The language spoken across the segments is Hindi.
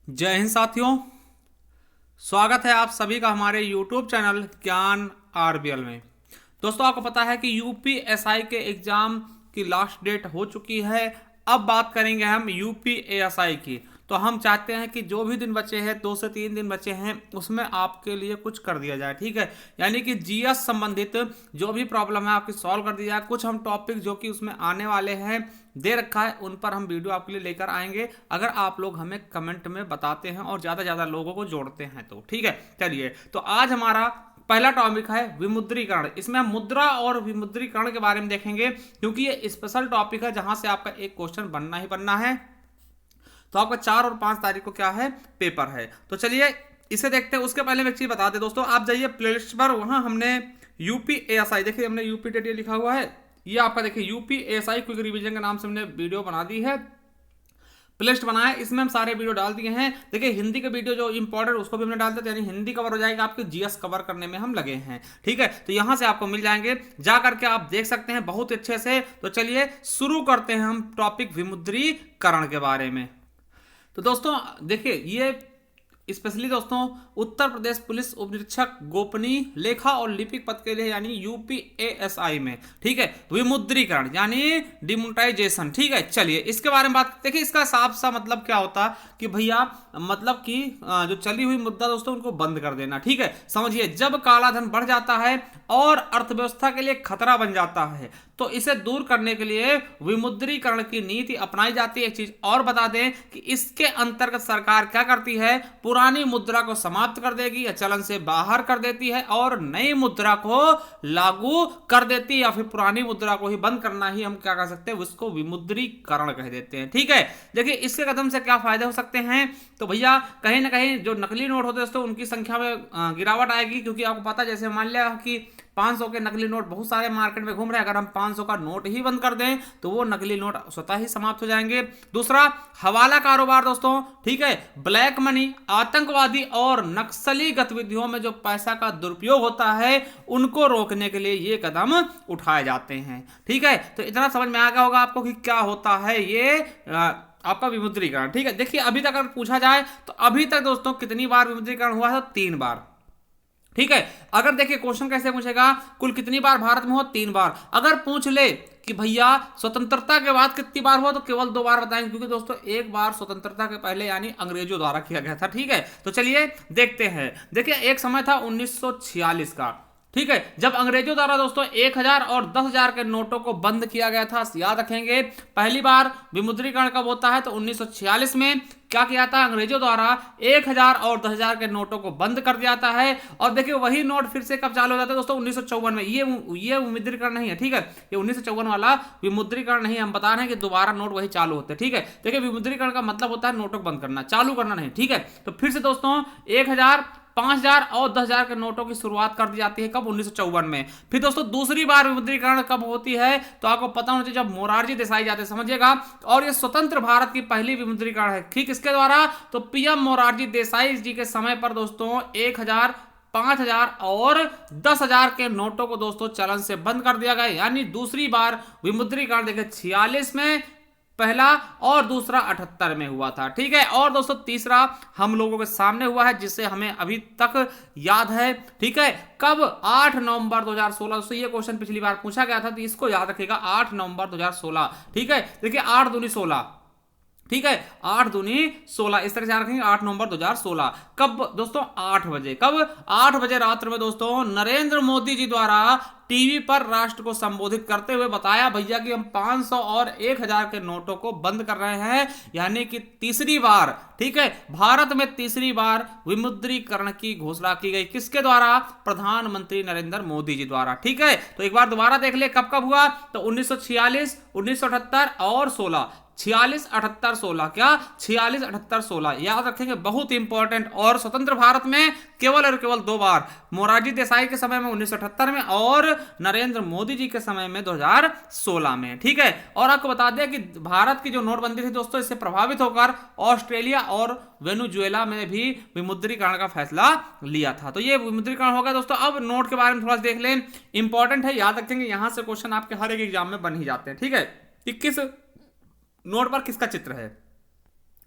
जय हिंद साथियों। स्वागत है आप सभी का हमारे YouTube चैनल ज्ञान आरबीएल में। दोस्तों, आपको पता है कि यूपीएसआई के एग्जाम की लास्ट डेट हो चुकी है। अब बात करेंगे हम यूपीएसआई की। तो हम चाहते हैं कि जो भी दिन बचे हैं, 2 से 3 दिन बचे हैं, उसमें आपके लिए कुछ कर दिया जाए। ठीक है, यानी कि जीएस संबंधित जो भी प्रॉब्लम है आपकी सॉल्व कर दी जाए। कुछ हम टॉपिक जो कि उसमें आने वाले हैं दे रखा है, उन पर हम वीडियो आपके लिए लेकर आएंगे, अगर आप लोग हमें कमेंट में बताते हैं और ज़्यादा ज़्यादा लोगों को जोड़ते हैं तो। ठीक है, चलिए। तो आज हमारा पहला टॉपिक है विमुद्रीकरण। इसमें हम मुद्रा और विमुद्रीकरण के बारे में देखेंगे, क्योंकि ये स्पेशल टॉपिक है जहां से आपका एक क्वेश्चन बनना ही बनना है। तो आपका 4 और 5 तारीख को क्या है, पेपर है। तो चलिए इसे देखते हैं। उसके पहले मैं एक चीज बता दें दोस्तों, आप जाइए प्ले लिस्ट पर, वहां हमने यूपीएसआई, देखिए हमने यूपीटेटी लिखा हुआ है, ये आपका देखिए यूपीएसआई क्विक रिवीजन के नाम से हमने वीडियो बना दी है, प्लेलिस्ट बनाया। इसमें हम सारे वीडियो डाल दिए हैं। देखिए हिंदी के वीडियो जो इंपॉर्टेंट उसको भी हमने डाल दिया, यानी हिंदी कवर हो जाएगा, आपके जीएस कवर करने में हम लगे हैं। ठीक है, तो यहां से आपको मिल जाएंगे, जा करके आप देख सकते हैं बहुत अच्छे से। तो चलिए शुरू करते हैं हम टॉपिक विमुद्रीकरण के बारे में। तो दोस्तों देखिए, ये स्पेशली दोस्तों उत्तर प्रदेश पुलिस उप निरीक्षक गोपनीय लेखा और लिपिक पद के लिए, यानी यूपीएएसआई में, ठीक है, विमुद्रीकरण यानी डिमोनेटाइजेशन। ठीक है, चलिए इसके बारे में बात। देखिए इसका साफ सा मतलब क्या होता कि भैया, मतलब कि जो चली हुई मुद्रा दोस्तों उनको बंद कर देना। ठीक है, समझिए जब काला धन बढ़ जाता है और अर्थव्यवस्था के लिए खतरा बन जाता है, तो इसे दूर करने के लिए विमुद्रीकरण की नीति अपनाई जाती है। एक चीज और बता दें कि इसके अंतर्गत सरकार क्या करती है, पुरानी मुद्रा को समाप्त कर देगी या चलन से बाहर कर देती है और नई मुद्रा को लागू कर देती है, या फिर पुरानी मुद्रा को ही बंद करना ही हम क्या कर सकते हैं, उसको विमुद्रीकरण कह देते हैं। ठीक है, देखिए इसके कदम से क्या फायदे हो सकते हैं। तो भैया कहीं ना कहीं जो नकली नोट होते हैं दोस्तों उनकी संख्या में गिरावट आएगी, क्योंकि आपको पता है, जैसे मान लिया कि 500 के नकली नोट बहुत सारे मार्केट में घूम रहे हैं, अगर हम 500 का नोट ही बंद कर दें तो वो नकली नोट स्वतः ही समाप्त हो जाएंगे। दूसरा, हवाला कारोबार दोस्तों, ठीक है, ब्लैक मनी, आतंकवादी और नक्सली गतिविधियों में जो पैसा का दुरुपयोग होता है उनको रोकने के लिए ये कदम उठाए जाते हैं। ठीक है, तो इतना समझ में आ गया होगा आपको कि क्या होता है ये आपका विमुद्रीकरण। ठीक है, देखिए अभी तक अगर पूछा जाए तो अभी तक दोस्तों कितनी बार विमुद्रीकरण हुआ है, तो 3 बार। ठीक है, अगर देखिए क्वेश्चन कैसे पूछेगा, कुल कितनी बार भारत में हो, 3 बार। अगर पूछ ले कि भैया स्वतंत्रता के बाद कितनी बार हुआ, तो केवल 2 बार बताएंगे, क्योंकि दोस्तों एक बार स्वतंत्रता के पहले यानी अंग्रेजों द्वारा किया गया था। ठीक है, तो चलिए देखते हैं। देखिए एक समय था 1946 का, ठीक है, जब अंग्रेजों द्वारा दोस्तों 1000 और 10,000 के नोटों को बंद किया गया था। याद रखेंगे, पहली बार विमुद्रीकरण कब होता है, तो 1946 में। क्या किया था अंग्रेजों द्वारा, 1000 और 10,000 के नोटों को बंद कर दिया जाता है। और देखिए वही नोट फिर से कब चालू हो जाता है दोस्तों, 1954 में। ये विमुद्रीकरण नहीं है, ठीक है, ये 1954 वाला विमुद्रीकरण नहीं है। हम बता रहे हैं कि दोबारा नोट वही चालू होते हैं। ठीक है, देखिए विमुद्रीकरण का मतलब होता है नोटों को बंद करना, चालू करना नहीं। ठीक है, तो फिर से दोस्तों 1000, 5,000 और 10,000 के नोटों की शुरुआत कर दी जाती है, कब, 1954 में। फिर दोस्तों दूसरी बार विमुद्रीकरण कब होती है, तो आपको पता होना चाहिए, जब मोरारजी देसाई जाते हैं, समझिएगा। और ये स्वतंत्र भारत की पहली विमुद्रीकरण है, ठीक, इसके द्वारा। तो पीएम मोरारजी देसाई जी के समय पर दोस्तों 1000, 5,000 और 10,000 के नोटों को दोस्तों चलन से बंद कर दिया गया, यानी दूसरी बार विमुद्रीकरण देखिए 46 में पहला, और दूसरा 78 में हुआ था। ठीक है, और दोस्तों तीसरा हम लोगों के सामने हुआ है, जिससे हमें अभी तक याद है। ठीक है, कब, 8 नवंबर 2016। दोस्तों ये क्वेश्चन पिछली बार पूछा गया था, तो इसको याद रखिएगा, 8 नवंबर 2016। ठीक है, देखिए 8 दूनी 16, ठीक है, 8 दूनी 16, इस तरह से रखेंगे, 8 नवंबर 2016। कब दोस्तों, 8 बजे। कब, 8 बजे रात्र में दोस्तों नरेंद्र मोदी जी द्वारा टीवी पर राष्ट्र को संबोधित करते हुए बताया भैया कि हम 500 और 1000 के नोटों को बंद कर रहे हैं, यानी कि तीसरी बार। ठीक है, भारत में तीसरी बार विमुद्रीकरण की घोषणा की गई, किसके द्वारा, प्रधानमंत्री नरेंद्र मोदी जी द्वारा। ठीक है, तो एक बार दोबारा देख ले कब कब हुआ, तो 1946, 1978 और 16। 46, 78, 16, क्या, 46, 78, 16, याद रखेंगे, बहुत इंपॉर्टेंट। और स्वतंत्र भारत में केवल और केवल 2 बार, मोरारजी देसाई के समय में 1978 में, और नरेंद्र मोदी जी के समय में 2016 में। ठीक है, और आपको बता दें कि भारत की जो नोटबंदी थी दोस्तों, इससे प्रभावित होकर ऑस्ट्रेलिया और वेनेजुएला में भी विमुद्रीकरण का फैसला लिया था। तो ये विमुद्रीकरण हो गया दोस्तों। अब नोट के बारे में थोड़ा सा देख लें, इंपॉर्टेंट है, याद रखेंगे, यहां से क्वेश्चन आपके हर एक एग्जाम में बन ही जाते हैं। ठीक है, 21 नोट पर किसका चित्र है,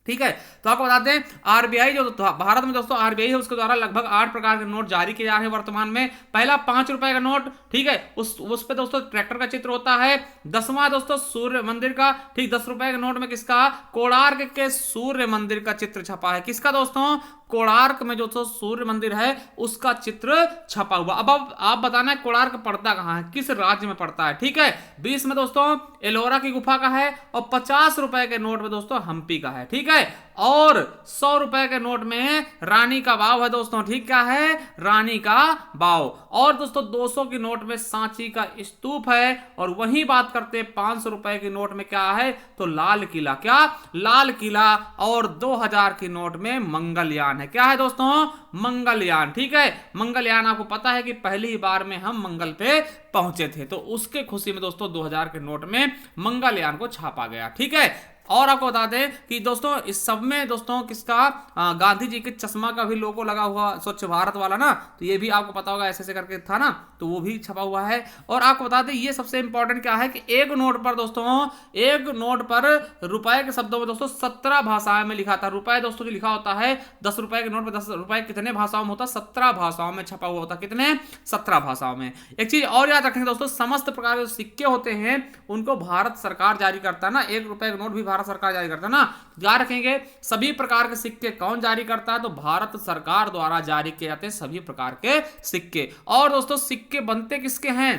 ठीक है। तो आपको बता दें आरबीआई जो भारत में दोस्तों आरबीआई है उसके द्वारा लगभग 8 प्रकार के नोट जारी किए जा रहे हैं वर्तमान में। पहला 5 रुपए का नोट, ठीक है, उस पे दोस्तों ट्रैक्टर का चित्र होता है। 10वां दोस्तों सूर्य मंदिर का, ठीक, 10 रुपए के नोट में किसका, कोणार्क के सूर्य मंदिर का चित्र छपा है। किसका दोस्तों, कोणार्क में जो सूर्य मंदिर है उसका चित्र छपा हुआ। अब आप बताना है कोणार्क पड़ता कहां है, किस राज्य में पड़ता है, ठीक है। 20 में दोस्तों एलोरा की गुफा का है और 50 रुपए के नोट में दोस्तों हम्पी का है, ठीक है। और 100 रुपए के नोट में रानी का बाव है दोस्तों, ठीक, क्या है, रानी का बाव। और दोस्तों 200 की नोट में सांची का स्तूप है। और वही बात करते 500 रुपए की नोट में क्या है, तो लाल किला, क्या, लाल किला। और 2000 की नोट में मंगलयान है, क्या है दोस्तों, मंगलयान, ठीक है। मंगलयान आपको पता है कि पहली बार में हम मंगल पे पहुंचे थे, तो उसके खुशी में दोस्तों 2000 के नोट में मंगलयान को छापा गया, ठीक है। और आपको बता दें कि दोस्तों इस सब में दोस्तों किसका, गांधी जी के चश्मा का भी लोगो लगा हुआ, स्वच्छ भारत वाला ना, तो ये भी आपको पता होगा, ऐसे करके था ना, तो वो भी छपा हुआ है। और आपको बता दें ये सबसे इंपॉर्टेंट क्या है कि एक नोट पर दोस्तों, एक नोट पर रुपए के शब्दों में दोस्तों 17 भाषाओं में लिखा था। रुपए दोस्तों जो लिखा होता है 10 रुपए के नोट पर 10 रुपए कितने भाषाओं में होता है, 17 भाषाओं में छपा हुआ होता है। कितने, 17 भाषाओं में। एक चीज और याद रखेंगे दोस्तों, समस्त प्रकार के सिक्के होते हैं उनको भारत सरकार जारी करता है ना, 1 रुपए के नोट भी भारत सरकार जारी करता है ना। याद रखेंगे सभी प्रकार के सिक्के कौन जारी करता है, तो भारत सरकार द्वारा जारी किए जाते हैं सभी प्रकार के सिक्के। और दोस्तों सिक्के बनते किसके हैं,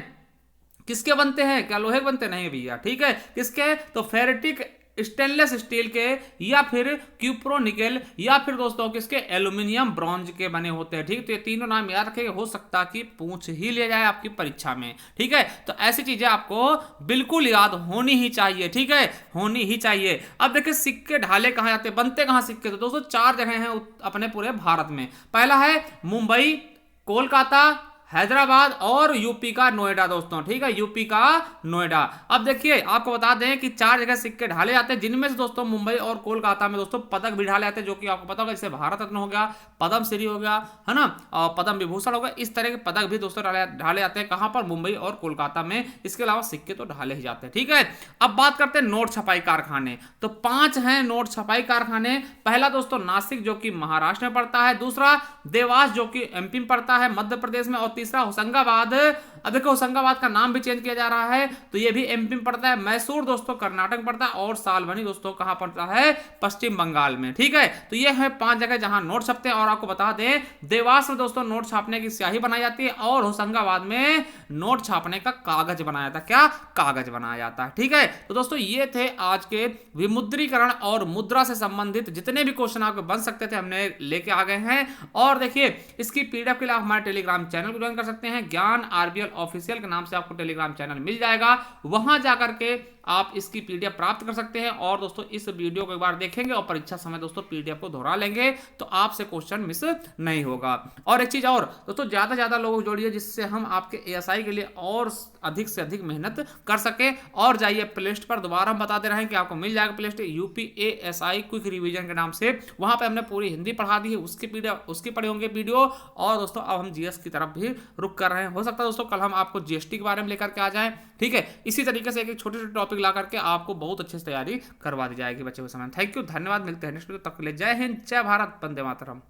किसके बनते हैं, क्या लोहे के बनते नहीं भैया, ठीक है, किसके, तो फेरेटिक स्टेनलेस स्टील के, या फिर क्यूप्रो निकेल, या फिर दोस्तों किसके, एल्यूमिनियम ब्रॉन्ज के बने होते हैं, ठीक। तो ये तीनों नाम याद रखेंगे, हो सकता कि पूछ ही ले जाए आपकी परीक्षा में, ठीक है। तो ऐसी चीजें आपको बिल्कुल याद होनी ही चाहिए, ठीक है, होनी ही चाहिए। अब देखिए सिक्के ढाले कहां जाते हैं, बनते कहां सिक्के, तो दोस्तों 4 जगह हैं अपने पूरे भारत में। पहला है मुंबई, कोलकाता, हैदराबाद और यूपी का नोएडा दोस्तों, ठीक है, यूपी का नोएडा। अब देखिए आपको बता दें कि 4 जगह सिक्के ढाले जाते हैं, जिनमें से दोस्तों मुंबई और कोलकाता में दोस्तों पदक भी ढाले जाते हैं, जो कि आपको पता होगा, जैसे भारत रत्न हो गया, पद्म श्री हो गया, है ना, और पद्म विभूषण हो गया, इस तरह के पदक भी दोस्तों ढाले जाते हैं। कहां पर, मुंबई और कोलकाता में। इसके अलावा सिक्के तो ढाले ही जाते हैं, ठीक है। अब बात करते हैं नोट छपाई कारखाने, तो 5 हैं नोट छपाई कारखाने। पहला दोस्तों नासिक जो कि महाराष्ट्र में पड़ता है, दूसरा देवास जो कि एमपी में पड़ता है मध्य प्रदेश में, और तीसरा होशंगाबाद। अब देखो होशंगाबाद का नाम भी चेंज किया जा रहा है, तो ये भी एमपी में पड़ता है। मैसूर दोस्तों कर्नाटक पड़ता है, और सालबनी दोस्तों कहां पड़ता है, पश्चिम बंगाल में, ठीक है। तो ये है 5 जगह जहां नोट छपते हैं। और आपको बता दें देवास में दोस्तों नोट छापने की स्याही बनाई जाती है, और होशंगाबाद में नोट छापने का कागज बनाया जाता है, क्या, कागज बनाया जाता है, ठीक है। तो दोस्तों ये थे आज के विमुद्रीकरण और मुद्रा से संबंधित जितने भी क्वेश्चन आपको बन सकते थे हमने लेके आ गए हैं। और देखिए इसकी पीडीएफ के लिए आप हमारे टेलीग्राम चैनल को ज्वाइन कर सकते हैं, ज्ञान आरबीएल ऑफिशियल के नाम से आपको टेलीग्राम चैनल मिल जाएगा, वहां जाकर के आप इसकी पीडीएफ प्राप्त कर सकते हैं। और दोस्तों इस वीडियो को एक बार देखेंगे और परीक्षा समय दोस्तों पीडीएफ को दोहरा लेंगे, तो आपसे क्वेश्चन मिस नहीं होगा। और एक चीज और दोस्तों, ज्यादा लोग जोड़िए जिससे हम आपके एएसआई के लिए और अधिक से अधिक मेहनत कर सके। और जाइए प्ले स्टोर पर, दोबारा हम बताते रहें कि आपको मिल जाएगा प्ले स्टोर यूपीएएसआई क्विक रिवीजन के नाम से, वहां पे हमने पूरी हिंदी पढ़ा दी है, उसकी पीडीएफ, उसकी पढ़े होंगे वीडियो। और दोस्तों अब हम जीएस की तरफ भी रुक कर रहे हैं, हो सकता है दोस्तों कल हम आपको जीएसटी के बारे में लेकर के आ जाएं, ठीक है। इसी तरीके से एक छोटे छोटे टॉपिक ला करके आपको बहुत अच्छे से तैयारी करवा दी जाएगी बच्चे को समय। थैंक यू, धन्यवाद, मिलते हैं नेक्स्ट वीडियो, तक के लिए जय हिंद, जय भारत, वंदे मातरम।